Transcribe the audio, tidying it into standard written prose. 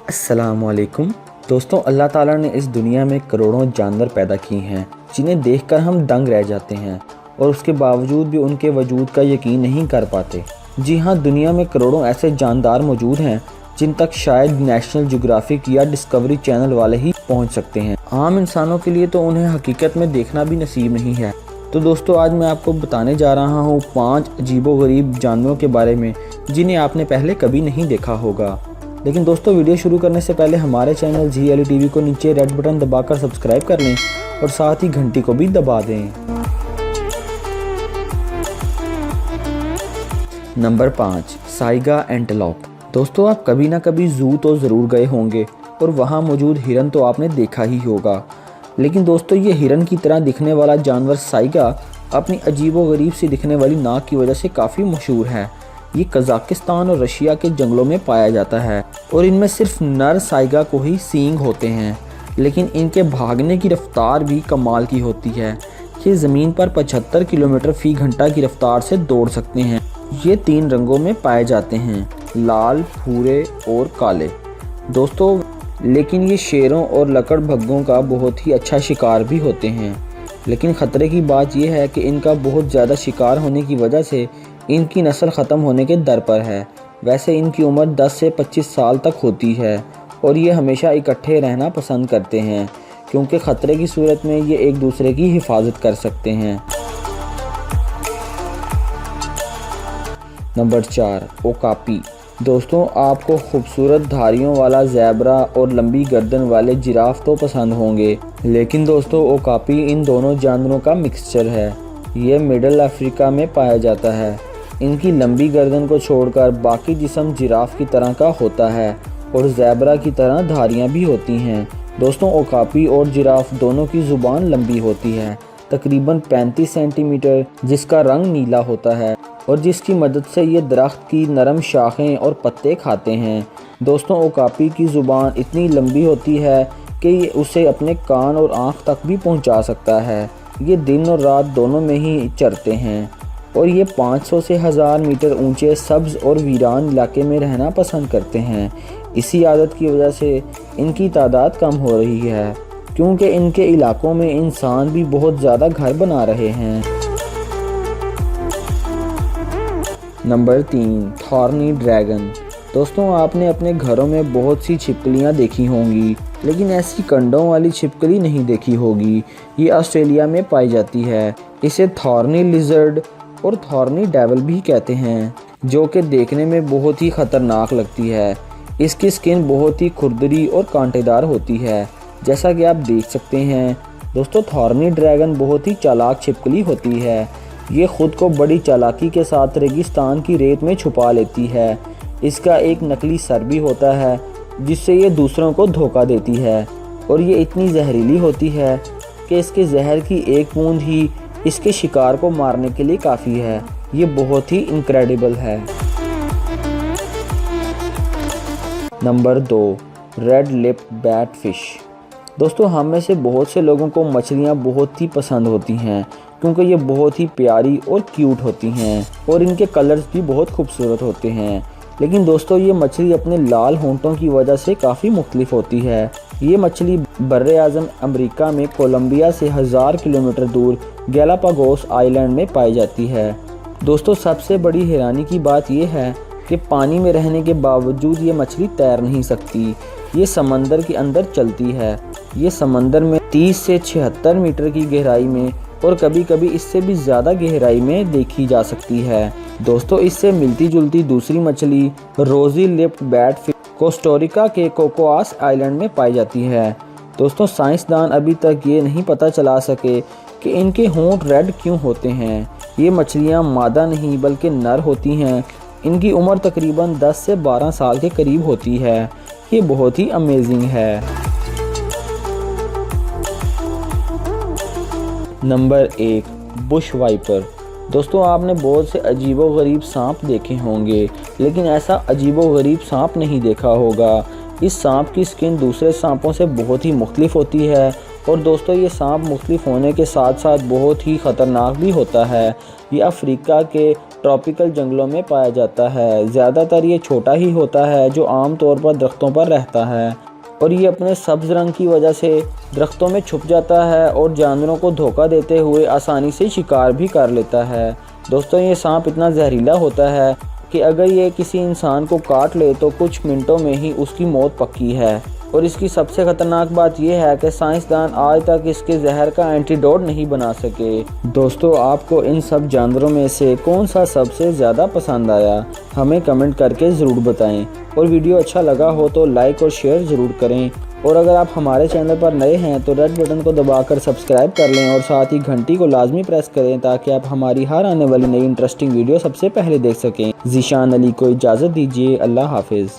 अस्सलामुअलैकुम दोस्तों, अल्लाह ताला ने इस दुनिया में करोड़ों जानवर पैदा किए हैं जिन्हें देखकर हम दंग रह जाते हैं और उसके बावजूद भी उनके वजूद का यकीन नहीं कर पाते। जी हाँ, दुनिया में करोड़ों ऐसे जानदार मौजूद हैं जिन तक शायद नेशनल ज्योग्राफिक या डिस्कवरी चैनल वाले ही पहुंच सकते हैं। आम इंसानों के लिए तो उन्हें हकीकत में देखना भी नसीब नहीं है। तो दोस्तों, आज मैं आपको बताने जा रहा हूँ 5 अजीबोगरीब जानवरों के बारे में जिन्हें आपने पहले कभी नहीं देखा होगा। लेकिन दोस्तों, वीडियो शुरू करने से पहले हमारे चैनल जी टीवी को नीचे रेड बटन दबाकर सब्सक्राइब कर लें और साथ ही घंटी को भी दबा दें। Number 5, Saiga antelope. दोस्तों, आप कभी ना कभी जू तो ज़रूर गए होंगे और वहाँ मौजूद हिरन तो आपने देखा ही होगा। लेकिन दोस्तों, ये हिरन की तरह दिखने वाला जानवर साइगा अपनी अजीबोगरीब सी दिखने वाली नाक की वजह से काफ़ी मशहूर है। ये कजाकिस्तान और रशिया के जंगलों में पाया जाता है और इनमें सिर्फ नर साइगा को ही सींग होते हैं, लेकिन इनके भागने की रफ्तार भी कमाल की होती है। ये ज़मीन पर 75 किलोमीटर फ़ी घंटा की रफ्तार से दौड़ सकते हैं। ये 3 रंगों में पाए जाते हैं, लाल, भूरे और काले। दोस्तों, लेकिन ये शेरों और लकड़बग्घों का बहुत ही अच्छा शिकार भी होते हैं। लेकिन ख़तरे की बात यह है कि इनका बहुत ज़्यादा शिकार होने की वजह से इनकी नस्ल ख़त्म होने के दर पर है। वैसे इनकी उम्र 10 से 25 साल तक होती है और ये हमेशा इकट्ठे रहना पसंद करते हैं क्योंकि ख़तरे की सूरत में ये एक दूसरे की हिफाजत कर सकते हैं। Number 4, okapi. दोस्तों, आपको खूबसूरत धारियों वाला ज़ेब्रा और लंबी गर्दन वाले जिराफ तो पसंद होंगे, लेकिन दोस्तों, ओकापी इन दोनों जानवरों का मिक्सचर है। ये मिडल अफ्रीका में पाया जाता है। इनकी लंबी गर्दन को छोड़कर बाकी जिस्म जिराफ की तरह का होता है और ज़ेब्रा की तरह धारियां भी होती हैं। दोस्तों, ओकापी और जिराफ दोनों की ज़ुबान लंबी होती है, तकरीबन 35 सेंटीमीटर, जिसका रंग नीला होता है और जिसकी मदद से ये दरख्त की नरम शाखें और पत्ते खाते हैं। दोस्तों, ओकापी की ज़ुबान इतनी लंबी होती है कि ये उसे अपने कान और आँख तक भी पहुँचा सकता है। ये दिन और रात दोनों में ही चरते हैं और ये 500 से 1000 मीटर ऊंचे सब्ज़ और वीरान इलाके में रहना पसंद करते हैं। इसी आदत की वजह से इनकी तादाद कम हो रही है क्योंकि इनके इलाकों में इंसान भी बहुत ज़्यादा घर बना रहे हैं। Number 3, thorny dragon. दोस्तों, आपने अपने घरों में बहुत सी छिपकलियाँ देखी होंगी, लेकिन ऐसी कंडों वाली छिपकली नहीं देखी होगी। ये ऑस्ट्रेलिया में पाई जाती है। इसे थॉर्नी लिजर्ड और थॉर्नी डेविल भी कहते हैं, जो कि देखने में बहुत ही ख़तरनाक लगती है। इसकी स्किन बहुत ही खुरदरी और कांटेदार होती है, जैसा कि आप देख सकते हैं। दोस्तों, थॉर्नी ड्रैगन बहुत ही चालाक छिपकली होती है। ये ख़ुद को बड़ी चालाकी के साथ रेगिस्तान की रेत में छुपा लेती है। इसका एक नकली सर भी होता है जिससे ये दूसरों को धोखा देती है और ये इतनी जहरीली होती है कि इसके जहर की एक बूंद ही इसके शिकार को मारने के लिए काफ़ी है। ये बहुत ही इनक्रेडिबल है। Number 2, red lip bat fish. दोस्तों, हम में से बहुत से लोगों को मछलियाँ बहुत ही पसंद होती हैं क्योंकि ये बहुत ही प्यारी और क्यूट होती हैं और इनके कलर्स भी बहुत खूबसूरत होते हैं। लेकिन दोस्तों, ये मछली अपने लाल होंठों की वजह से काफ़ी मुख्तलिफ होती है। ये मछली बर्र-ए-आज़म अमेरिका में कोलंबिया से 1000 किलोमीटर दूर गैलापागोस आइलैंड में पाई जाती है। दोस्तों, सबसे बड़ी हैरानी की बात यह है कि पानी में रहने के बावजूद ये मछली तैर नहीं सकती। ये समंदर के अंदर चलती है। ये समंदर में 30 से 76 मीटर की गहराई में और कभी कभी इससे भी ज़्यादा गहराई में देखी जा सकती है। दोस्तों, इससे मिलती जुलती दूसरी मछली रोजी लिप्ड बैट फिश कोस्टारिका के कोकोआस आइलैंड में पाई जाती है। दोस्तों, साइंसदान अभी तक ये नहीं पता चला सके कि इनके होंठ रेड क्यों होते हैं। ये मछलियाँ मादा नहीं बल्कि नर होती हैं। इनकी उम्र तकरीबन 10 से 12 साल के करीब होती है। ये बहुत ही अमेजिंग है। Number 1, bush wiper. दोस्तों, आपने बहुत से अजीबोगरीब सांप देखे होंगे, लेकिन ऐसा अजीबोगरीब सांप नहीं देखा होगा। इस सांप की स्किन दूसरे सांपों से बहुत ही मुख्तलिफ होती है और दोस्तों, ये सांप मुख्तलिफ होने के साथ साथ बहुत ही ख़तरनाक भी होता है। ये अफ्रीका के ट्रॉपिकल जंगलों में पाया जाता है। ज़्यादातर ये छोटा ही होता है जो आमतौर पर दरख्तों पर रहता है और ये अपने सब्ज़ रंग की वजह से दरख्तों में छुप जाता है और जानवरों को धोखा देते हुए आसानी से शिकार भी कर लेता है। दोस्तों, ये सांप इतना जहरीला होता है कि अगर ये किसी इंसान को काट ले तो कुछ मिनटों में ही उसकी मौत पक्की है। और इसकी सबसे ख़तरनाक बात यह है कि साइंसदान आज तक इसके जहर का एंटीडोट नहीं बना सके। दोस्तों, आपको इन सब जानवरों में से कौन सा सबसे ज़्यादा पसंद आया, हमें कमेंट करके ज़रूर बताएं। और वीडियो अच्छा लगा हो तो लाइक और शेयर ज़रूर करें। और अगर आप हमारे चैनल पर नए हैं तो रेड बटन को दबाकर सब्सक्राइब कर लें और साथ ही घंटी को लाजमी प्रेस करें ताकि आप हमारी हर आने वाली नई इंटरेस्टिंग वीडियो सबसे पहले देख सकें। ज़ीशान अली को इजाज़त दीजिए। अल्लाह हाफिज़।